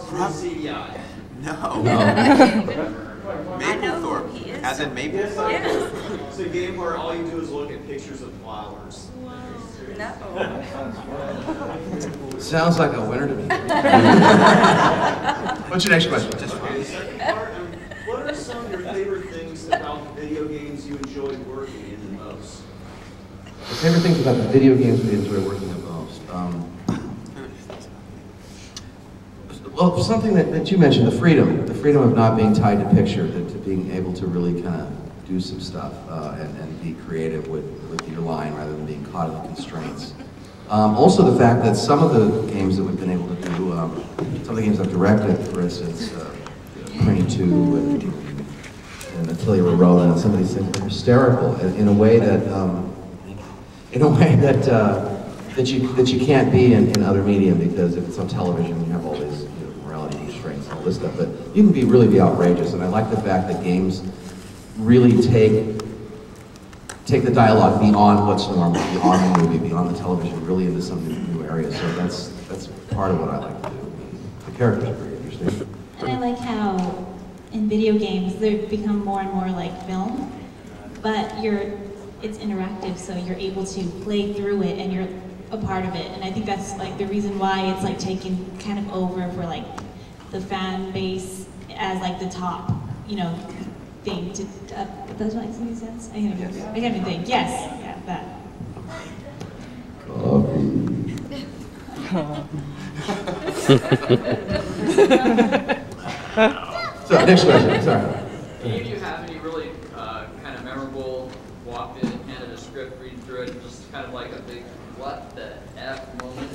CDI. No. Maplethorpe. As in Maplethorpe? Yes. It's a game where all you do is look at pictures of flowers. No. Sounds like a winner to me. What's your next question? What are some of your favorite things about the video games you enjoyed working in the most? The favorite things about the video games we enjoy working the most? Well, something that you mentioned, the freedom of not being tied to picture, to being able to really kind of do some stuff and be creative with your line rather than being caught in the constraints. Also the fact that some of the games that we've been able to do, some of the games I've directed, for instance, Crane 2 and Atelier Roland, and some of these things are hysterical in a way that that you can't be in other medium, because if it's on television you have all these morality constraints and all this stuff, but you can really be outrageous, and I like the fact that games really take the dialogue beyond what's normal, beyond the movie, beyond the television, really into some new areas. So that's part of what I like to do. The characters are pretty interesting. And I like how in video games they've become more and more like film, but it's interactive, so you're able to play through it and you're a part of it. And I think that's like the reason why it's like taken kind of over for like the fan base as like the top, thing to, does that make any sense? I can't even think. Yes, yeah, that. So, next question, sorry. Do any of you have any really kind of memorable, walked in, handed a script, read through it, just kind of like a big, what the F moment?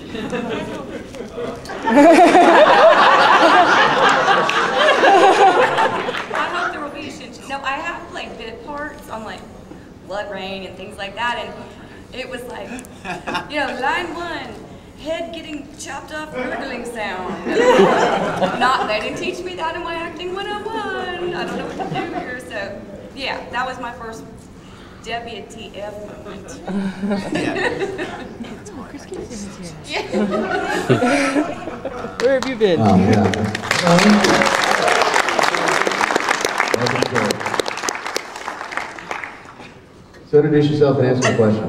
I hope there will be a shit. No, I have like bit parts on like Blood Rain and things like that, and it was like, line 1, head getting chopped off, gurgling sound. They didn't teach me that in my acting 101. I don't know what to do here. So, yeah, that was my first WTF moment. Where have you been? So introduce yourself and answer the question.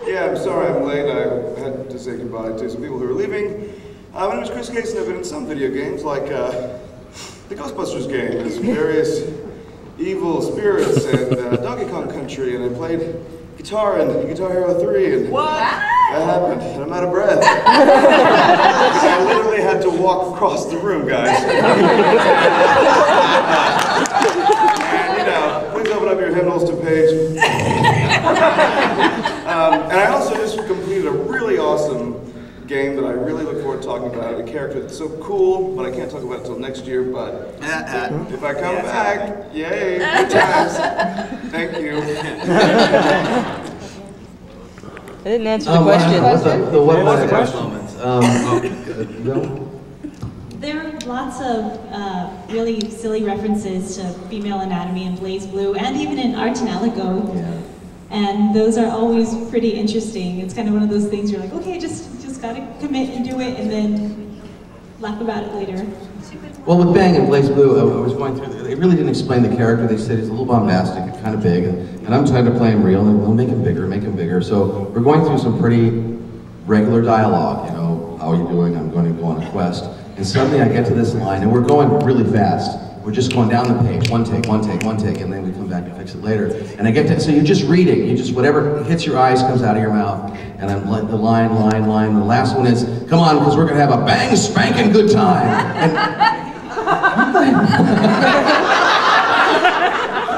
Yeah, I'm sorry I'm late. I had to say goodbye to some people who are leaving. My name is Chris Case, and I've been in some video games, like the Ghostbusters game. There's various evil spirits and Donkey Kong Country, and I played guitar in Guitar Hero 3, and what? That happened, and I'm out of breath. I literally had to walk across the room, guys. Please open up your hymnals to page. And I also just completed a really awesome game that I really look forward to talking about. A character that's so cool, but I can't talk about it until next year. But if I come back, yay, good times. Thank you. I didn't answer the question. What was the question? There are lots of really silly references to female anatomy in Blaze Blue, and even in Archinelico. Yeah. And those are always pretty interesting. It's kind of one of those things you're like, okay, just gotta commit and do it, and then laugh about it later. Well, with Bang and Blaze Blue, I was going through, they really didn't explain the character. They said he's a little bombastic and kind of big, and I'm trying to play him real, and we'll make him bigger. So we're going through some pretty regular dialogue, how are you doing? I'm going to go on a quest. And suddenly I get to this line, and we're going really fast. We're just going down the page, one take, and then we come back and fix it later. And I get to, so you're just reading, whatever hits your eyes comes out of your mouth, and I'm like the line, the last one is, come on, because we're going to have a bang, spanking good time. And,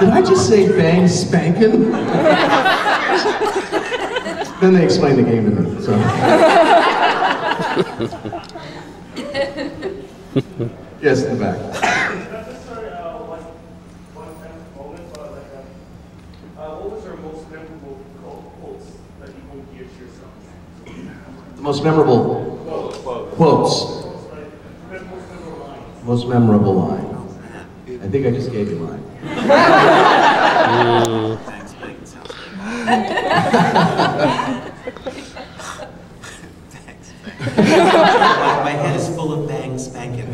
did I just say bang, spanking? Then they explained the game to me, so. Yes, in the back. What was your most memorable quotes that you will give to yourself? The most memorable quotes. Most memorable line. I think I just gave you mine. My head is full of bang spanking.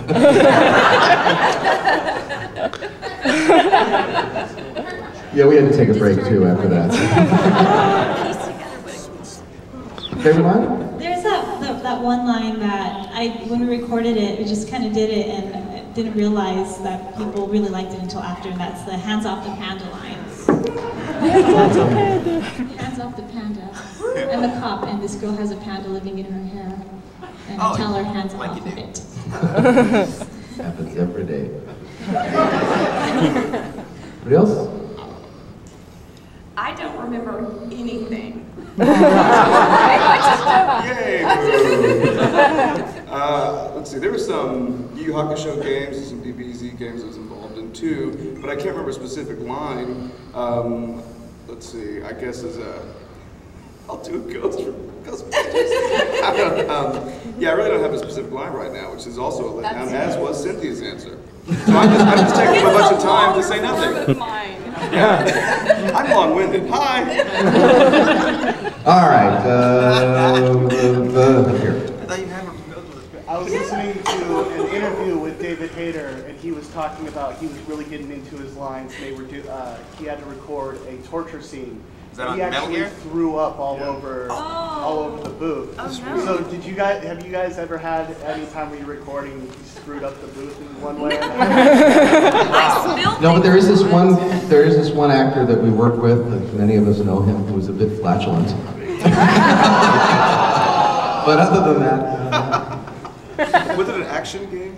Yeah, we had to take a break too after that. Favorite line? There's that one line that when we recorded it, we just kind of did it and didn't realize that people really liked it until after, and that's the hands off the panda line. Hands off the panda. Hands off the panda. I'm a cop, and this girl has a panda living in her hair, and I tell her hands off of it. Happens every day. Anybody else? I don't remember anything. Yay! Let's see, there were some Yu Yu Hakusho games and some DBZ games I was involved in too, but I can't remember a specific line. Let's see, I guess as I'll do a ghost from Ghostbusters. Yeah, I really don't have a specific line right now, which is also a letdown, as was Cynthia's answer. So I'm just taking a bunch of time to say nothing. Yeah. I'm long-winded. Hi! All right, here. I was listening to an interview with David Hayter, and he was talking about he was really getting into his lines. They were he had to record a torture scene. Is that on he actually Metal Gear? threw up all over the booth. Oh, no. So have you guys ever had any time when you're recording you screwed up the booth in one way or another? No, but there is this one actor that we work with, that many of us know him, who is a bit flatulent. But other than that, Was it an action game?